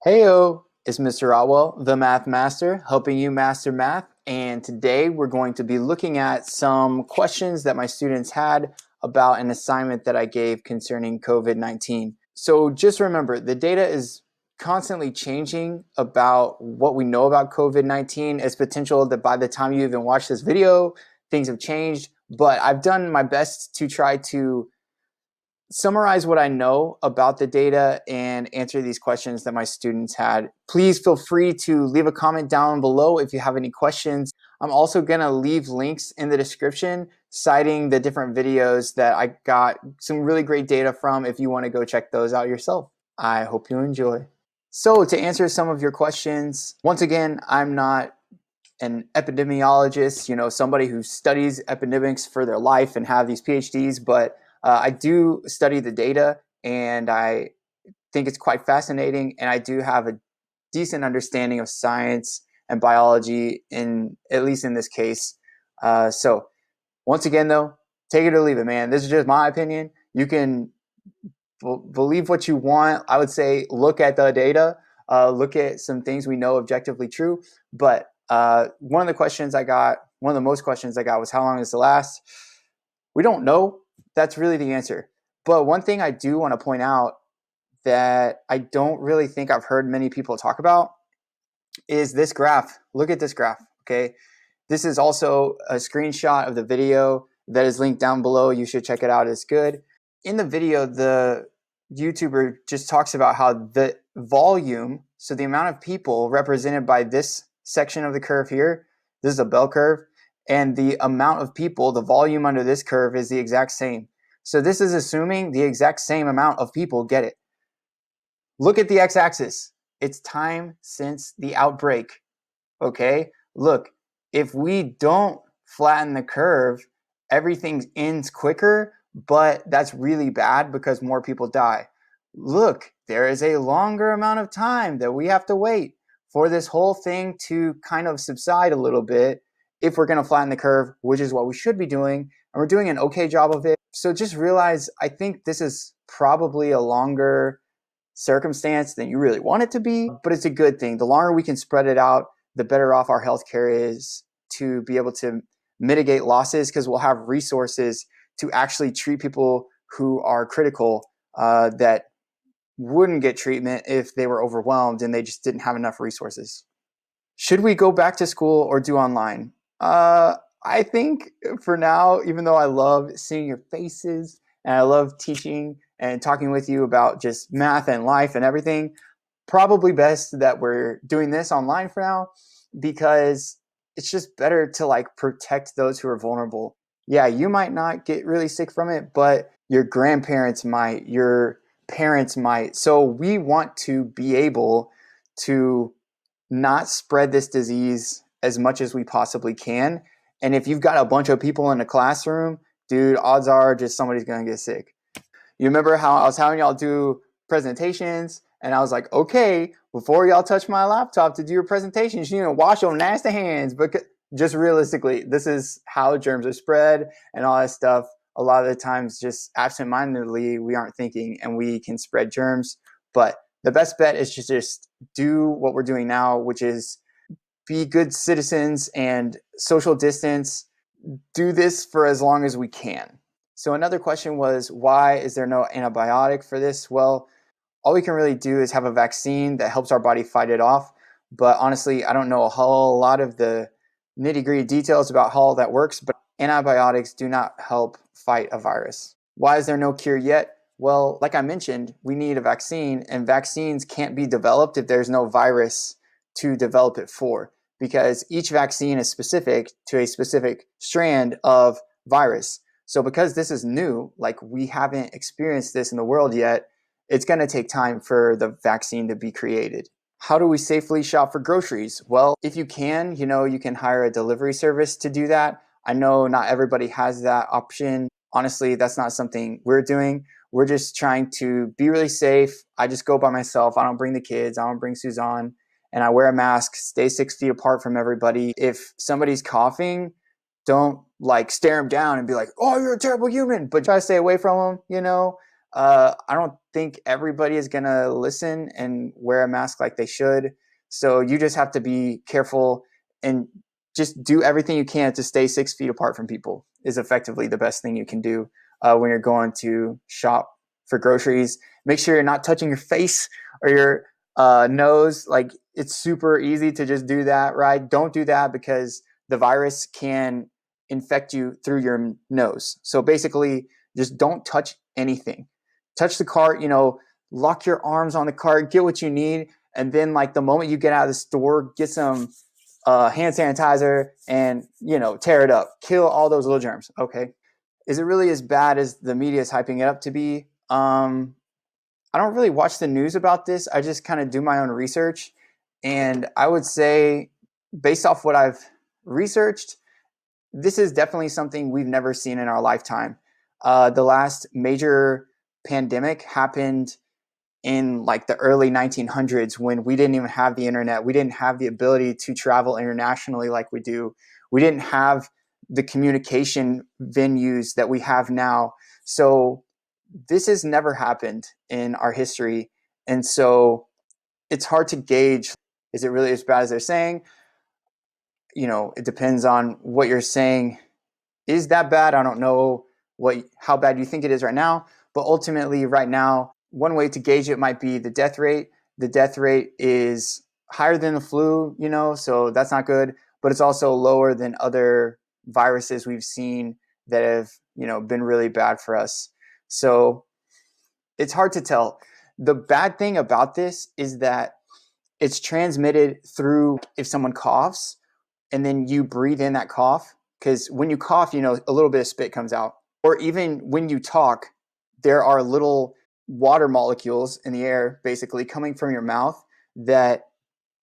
Heyo, it's Mr. Otwell, the Math Master, helping you master math. And today we're going to be looking at some questions that my students had about an assignment that I gave concerning COVID-19. So just remember, the data is constantly changing about what we know about COVID-19. It's potential that by the time you even watch this video, things have changed. But I've done my best to try to summarize what I know about the data and answer these questions that my students had. Please feel free to leave a comment down below if you have any questions. I'm also going to leave links in the description citing the different videos that I got some really great data from if you want to go check those out yourself. I hope you enjoy. So to answer some of your questions, once again, I'm not an epidemiologist, somebody who studies epidemics for their life and have these PhDs, but I do study the data and I think it's quite fascinating, and I do have a decent understanding of science and biology at least in this case. So once again though, take it or leave it, man. This is just my opinion. You can believe what you want. I would say look at the data, look at some things we know objectively true, but one of the most questions I got was, how long does it last? We don't know. That's really the answer. But one thing I do want to point out that I don't really think I've heard many people talk about is this graph. Look at this graph, okay? This is also a screenshot of the video that is linked down below. You should check it out. It's good. In the video, the YouTuber just talks about how the volume, so the amount of people represented by this section of the curve here, this is a bell curve, and the amount of people, the volume under this curve is the exact same. So this is assuming the exact same amount of people get it. Look at the x-axis. It's time since the outbreak, okay? Look, if we don't flatten the curve, everything ends quicker, but that's really bad because more people die. Look, there is a longer amount of time that we have to wait for this whole thing to kind of subside a little bit if we're going to flatten the curve, which is what we should be doing, and we're doing an okay job of it. So just realize, I think this is probably a longer circumstance than you really want it to be, but it's a good thing. The longer we can spread it out, the better off our healthcare is to be able to mitigate losses, because we'll have resources to actually treat people who are critical that wouldn't get treatment if they were overwhelmed and they just didn't have enough resources. Should we go back to school or do online? I think for now, even though I love seeing your faces and I love teaching and talking with you about just math and life and everything, probably best that we're doing this online for now, because it's just better to protect those who are vulnerable. Yeah, you might not get really sick from it, but your grandparents might, your parents might. So we want to be able to not spread this disease as much as we possibly can. And if you've got a bunch of people in a classroom, dude, odds are just somebody's going to get sick. You remember how I was having y'all do presentations, and I was like, okay, before y'all touch my laptop to do your presentations, you need to wash your nasty hands. But just realistically, this is how germs are spread and all that stuff. A lot of the times, just absentmindedly, we aren't thinking and we can spread germs. But the best bet is to just do what we're doing now, which is be good citizens and social distance. Do this for as long as we can. So another question was, why is there no antibiotic for this? Well, all we can really do is have a vaccine that helps our body fight it off. But honestly, I don't know a whole lot of the nitty-gritty details about how all that works, but antibiotics do not help fight a virus. Why is there no cure yet? Well, like I mentioned, we need a vaccine, and vaccines can't be developed if there's no virus to develop it for, because each vaccine is specific to a specific strand of virus. So because this is new, we haven't experienced this in the world yet, it's going to take time for the vaccine to be created. How do we safely shop for groceries? Well, if you can, you can hire a delivery service to do that. I know not everybody has that option. Honestly, that's not something we're doing. We're just trying to be really safe. I just go by myself. I don't bring the kids. I don't bring Suzanne. And I wear a mask, stay 6 feet apart from everybody. If somebody's coughing, don't stare them down and be like, oh, you're a terrible human, but try to stay away from them, I don't think everybody is going to listen and wear a mask like they should. So you just have to be careful and just do everything you can to stay 6 feet apart from people is effectively the best thing you can do when you're going to shop for groceries. Make sure you're not touching your face or your nose. Like, it's super easy to just do that, right? Don't do that because the virus can infect you through your nose. So basically, just don't touch anything. Touch the cart, lock your arms on the cart, get what you need, and then like the moment you get out of the store, get some hand sanitizer and tear it up, kill all those little germs. Okay, is it really as bad as the media is hyping it up to be? I don't really watch the news about this. I just kind of do my own research, and I would say, based off what I've researched, this is definitely something we've never seen in our lifetime. The last major pandemic happened in like the early 1900s when we didn't even have the internet. We didn't have the ability to travel internationally like we do. We didn't have the communication venues that we have now. So this has never happened in our history. And so it's hard to gauge, is it really as bad as they're saying? It depends on what you're saying. Is that bad? I don't know how bad you think it is right now, but ultimately right now, one way to gauge it might be the death rate. The death rate is higher than the flu, so that's not good, but it's also lower than other viruses we've seen that have, been really bad for us. So it's hard to tell. The bad thing about this is that it's transmitted through if someone coughs and then you breathe in that cough, because when you cough, a little bit of spit comes out. Or even when you talk, there are little water molecules in the air basically coming from your mouth that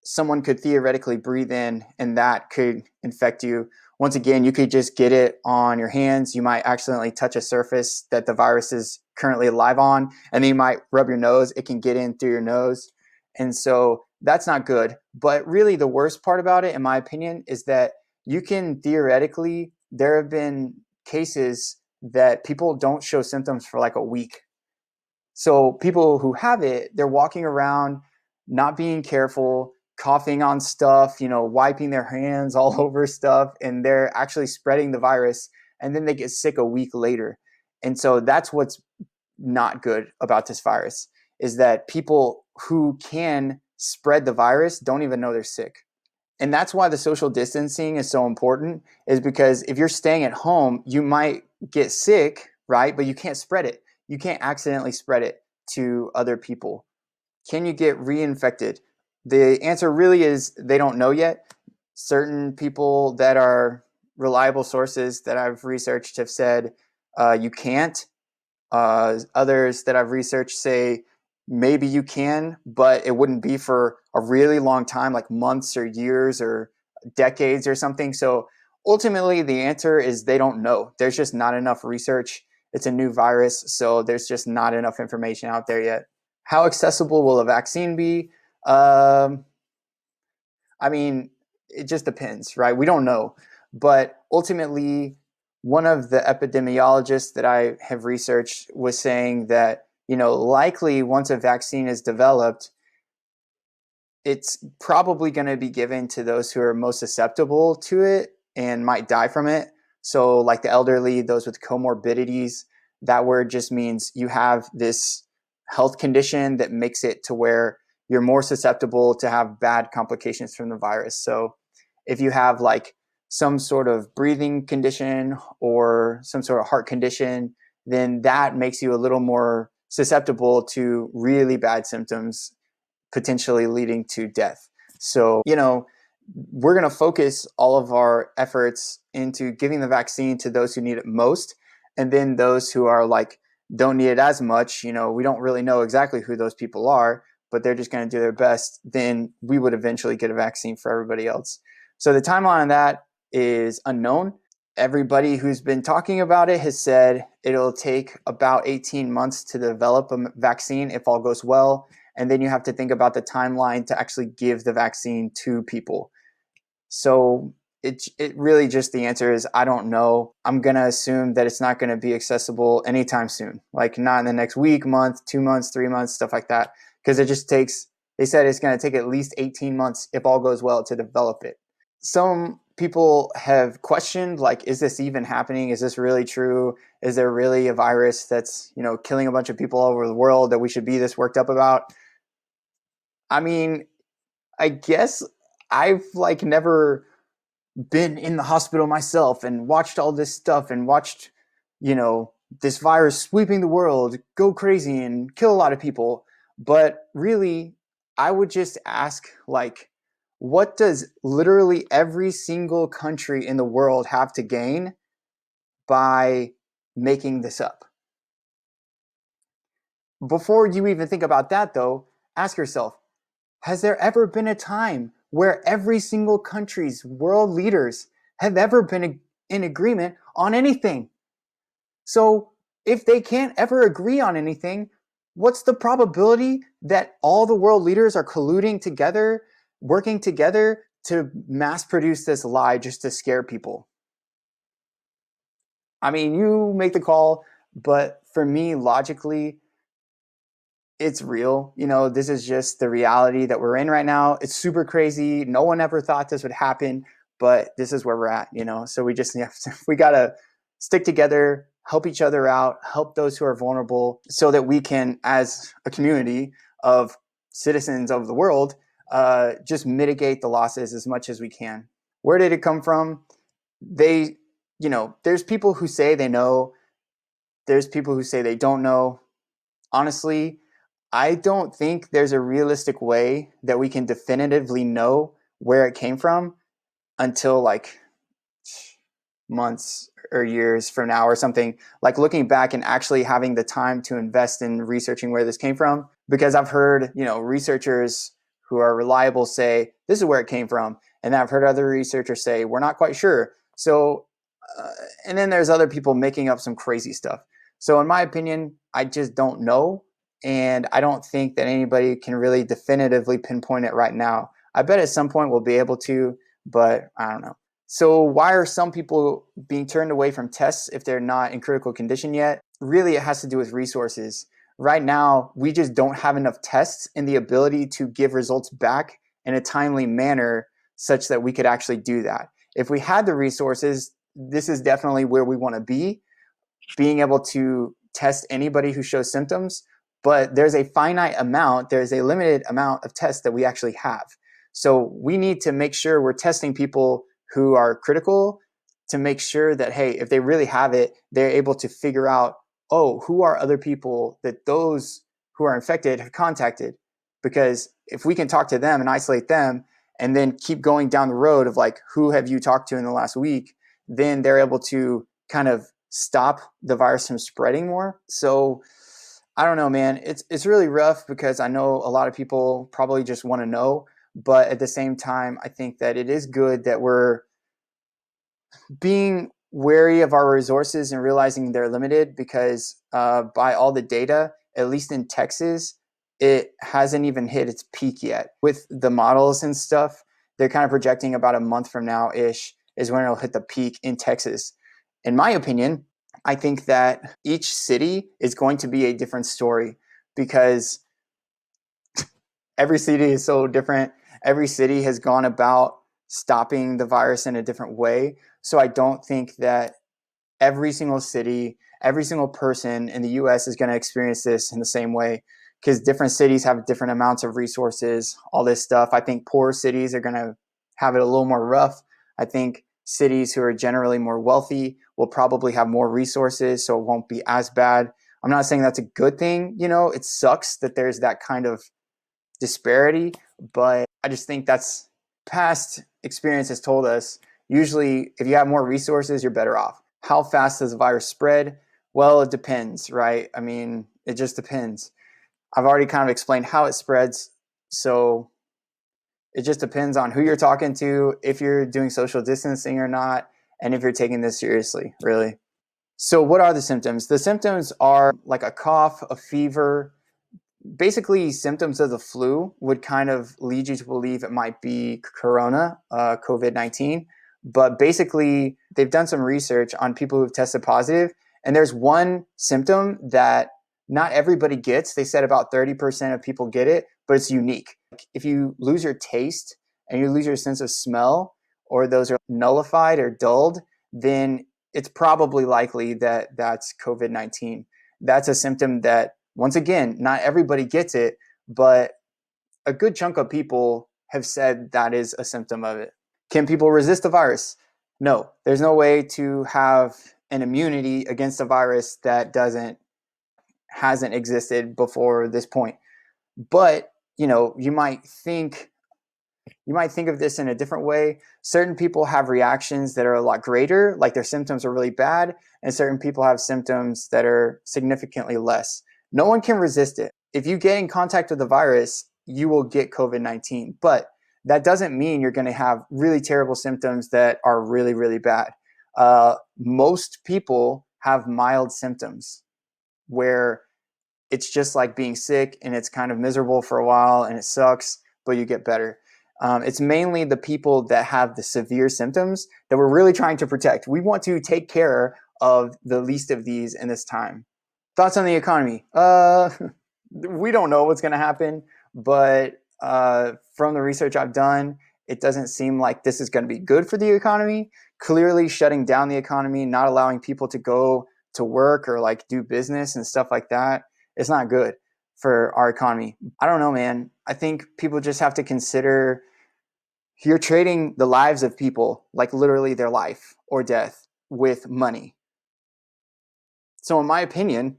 someone could theoretically breathe in, and that could infect you. Once again, you could just get it on your hands. You might accidentally touch a surface that the virus is currently alive on, and then you might rub your nose. It can get in through your nose. And so that's not good. But really, the worst part about it, in my opinion, is that you can theoretically, there have been cases that people don't show symptoms for like a week. So people who have it, they're walking around not being careful, coughing on stuff, wiping their hands all over stuff, and they're actually spreading the virus, and then they get sick a week later. And so that's what's not good about this virus, is that people who can spread the virus don't even know they're sick. And that's why the social distancing is so important, is because if you're staying at home, you might get sick, right? But you can't spread it. You can't accidentally spread it to other people. Can you get reinfected? The answer really is they don't know yet. Certain people that are reliable sources that I've researched have said you can't. Others that I've researched say maybe you can, but it wouldn't be for a really long time, like months or years or decades or something. So ultimately, the answer is they don't know. There's just not enough research. It's a new virus, so there's just not enough information out there yet. How accessible will a vaccine be? I mean, it just depends, right? We don't know. But ultimately, one of the epidemiologists that I have researched was saying that, likely once a vaccine is developed, it's probably going to be given to those who are most susceptible to it and might die from it. So like the elderly, those with comorbidities, that word just means you have this health condition that makes it to where you're more susceptible to have bad complications from the virus. So if you have like some sort of breathing condition or some sort of heart condition, then that makes you a little more susceptible to really bad symptoms, potentially leading to death. So, we're going to focus all of our efforts into giving the vaccine to those who need it most. And then those who are like, don't need it as much, we don't really know exactly who those people are, but they're just going to do their best. Then we would eventually get a vaccine for everybody else. So the timeline on that is unknown. Everybody who's been talking about it has said it'll take about 18 months to develop a vaccine if all goes well. And then you have to think about the timeline to actually give the vaccine to people. So it really just, the answer is I don't know. I'm going to assume that it's not going to be accessible anytime soon, like not in the next week, month, 2 months, 3 months, stuff like that. Because it just takes, they said it's going to take at least 18 months if all goes well to develop it. Some people have questioned, like, is this even happening? Is this really true? Is there really a virus that's, killing a bunch of people all over the world that we should be this worked up about? I mean, I guess I've like never been in the hospital myself and watched all this stuff and watched, this virus sweeping the world, go crazy and kill a lot of people. But really, I would just ask, like, what does literally every single country in the world have to gain by making this up? Before you even think about that, though, ask yourself, has there ever been a time where every single country's world leaders have ever been in agreement on anything? So if they can't ever agree on anything, what's the probability that all the world leaders are colluding together, working together to mass produce this lie just to scare people? I mean, you make the call, but for me, logically, it's real. This is just the reality that we're in right now. It's super crazy. No one ever thought this would happen, but this is where we're at, So we just have to, we got to stick together, help each other out, help those who are vulnerable so that we can, as a community of citizens of the world, just mitigate the losses as much as we can. Where did it come from? There's people who say they know. There's people who say they don't know. Honestly, I don't think there's a realistic way that we can definitively know where it came from until like months or years from now or something, like looking back and actually having the time to invest in researching where this came from. Because I've heard, researchers who are reliable say, this is where it came from. And then I've heard other researchers say, we're not quite sure. So, and then there's other people making up some crazy stuff. So in my opinion, I just don't know. And I don't think that anybody can really definitively pinpoint it right now. I bet at some point we'll be able to, but I don't know. So why are some people being turned away from tests if they're not in critical condition yet? Really, it has to do with resources. Right now, we just don't have enough tests and the ability to give results back in a timely manner such that we could actually do that. If we had the resources, this is definitely where we want to be, being able to test anybody who shows symptoms. But there's a finite amount, there's a limited amount of tests that we actually have. So we need to make sure we're testing people who are critical to make sure that, hey, if they really have it, they're able to figure out, oh, who are other people that those who are infected have contacted? Because if we can talk to them and isolate them and then keep going down the road of like, who have you talked to in the last week, then they're able to kind of stop the virus from spreading more. So I don't know, man. It's really rough because I know a lot of people probably just want to know. But at the same time, I think that it is good that we're being wary of our resources and realizing they're limited because by all the data, at least in Texas, it hasn't even hit its peak yet. With the models and stuff, they're kind of projecting about a month from now-ish is when it'll hit the peak in Texas. In my opinion, I think that each city is going to be a different story because every city is so different. Every city has gone about stopping the virus in a different way. So I don't think that every single city, every single person in the US is going to experience this in the same way because different cities have different amounts of resources, all this stuff. I think poor cities are going to have it a little more rough. I think cities who are generally more wealthy will probably have more resources, so it won't be as bad. I'm not saying that's a good thing. It sucks that there's that kind of disparity, but I just think that's past experience has told us usually if you have more resources, you're better off. How fast does the virus spread? Well, it depends, right? I mean, it just depends. I've already kind of explained how it spreads. So it just depends on who you're talking to, if you're doing social distancing or not, and if you're taking this seriously, really. So what are the symptoms? The symptoms are like a cough, a fever. Basically, symptoms of the flu would kind of lead you to believe it might be corona, COVID-19. But basically, they've done some research on people who've tested positive, and there's one symptom that not everybody gets. They said about 30% of people get it, but it's unique. If you lose your taste and you lose your sense of smell, or those are nullified or dulled, then it's probably likely that that's COVID-19. That's a symptom that, once again, not everybody gets it, but a good chunk of people have said that is a symptom of it. Can people resist the virus? No, there's no way to have an immunity against a virus that hasn't existed before this point. But, you might think of this in a different way. Certain people have reactions that are a lot greater, like their symptoms are really bad, and certain people have symptoms that are significantly less. No one can resist it. If you get in contact with the virus, you will get COVID-19, but that doesn't mean you're going to have really terrible symptoms that are really, really bad. Most people have mild symptoms where it's just like being sick and it's kind of miserable for a while and it sucks, but you get better. It's mainly the people that have the severe symptoms that we're really trying to protect. We want to take care of the least of these in this time. Thoughts on the economy? We don't know what's going to happen, but from the research I've done, it doesn't seem like this is going to be good for the economy. Clearly, shutting down the economy, not allowing people to go to work or like do business and stuff like that, it's not good for our economy. I don't know, man. I think people just have to consider you're trading the lives of people, like literally their life or death, with money. So in my opinion,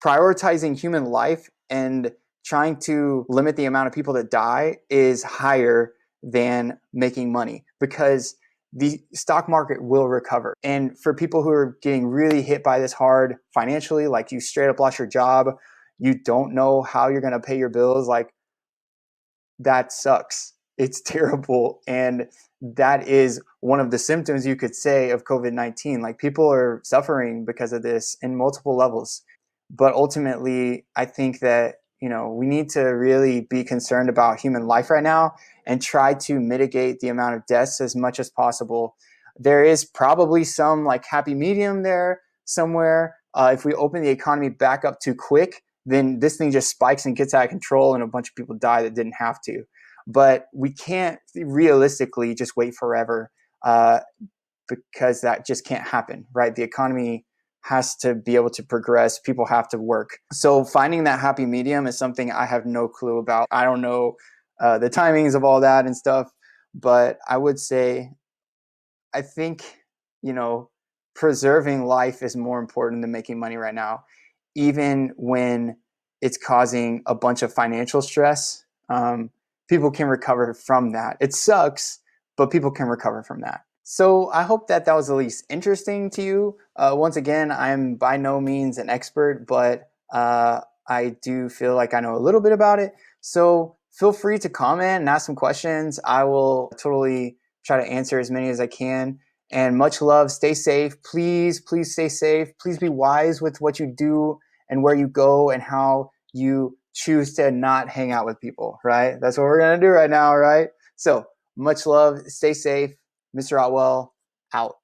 prioritizing human life and trying to limit the amount of people that die is higher than making money, because the stock market will recover. And for people who are getting really hit by this hard financially, like you straight up lost your job, you don't know how you're going to pay your bills, like that sucks. It's terrible. And that is one of the symptoms, you could say, of COVID-19. Like people are suffering because of this in multiple levels. But ultimately, I think that, we need to really be concerned about human life right now and try to mitigate the amount of deaths as much as possible. There is probably some like happy medium there somewhere. If we open the economy back up too quick, then this thing just spikes and gets out of control and a bunch of people die that didn't have to. But we can't realistically just wait forever, because that just can't happen, right? The economy has to be able to progress. People have to work. So finding that happy medium is something I have no clue about. I don't know the timings of all that and stuff, but I would say, I think, preserving life is more important than making money right now, even when it's causing a bunch of financial stress. People can recover from that. It sucks, but people can recover from that. So I hope that was at least interesting to you. Once again, I'm by no means an expert, but I do feel like I know a little bit about it. So feel free to comment and ask some questions. I will totally try to answer as many as I can. And much love. Stay safe. Please, please stay safe. Please be wise with what you do and where you go and how you choose to not hang out with people, right? That's what we're going to do right now, right? So much love. Stay safe. Mr. Otwell, out.